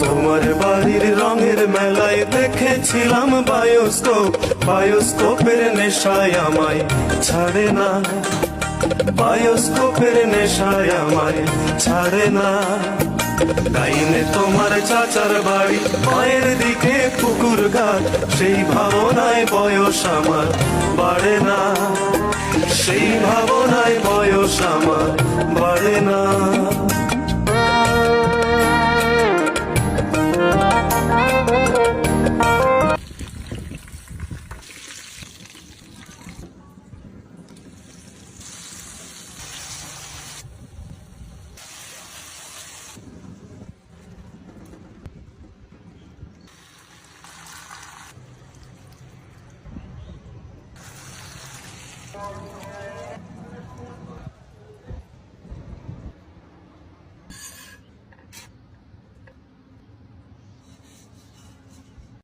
তোমার বাড়ির রঙের মেলায় দেখেছিলাম বায়োস্কোপ, বায়োস্কোপের নেশায় আমায় ছাড়ে না, বায়োস্কোপের নেশায় আমায় ছাড়ে না। ডাইনে তোমার চাচার বাড়ি, মায়ের দিকে পুকুর ঘাট, সেই ভাবনায় বয়স আমার বাড়ে না, সেই ভাবনায় বয়স আমার বাড়ে না।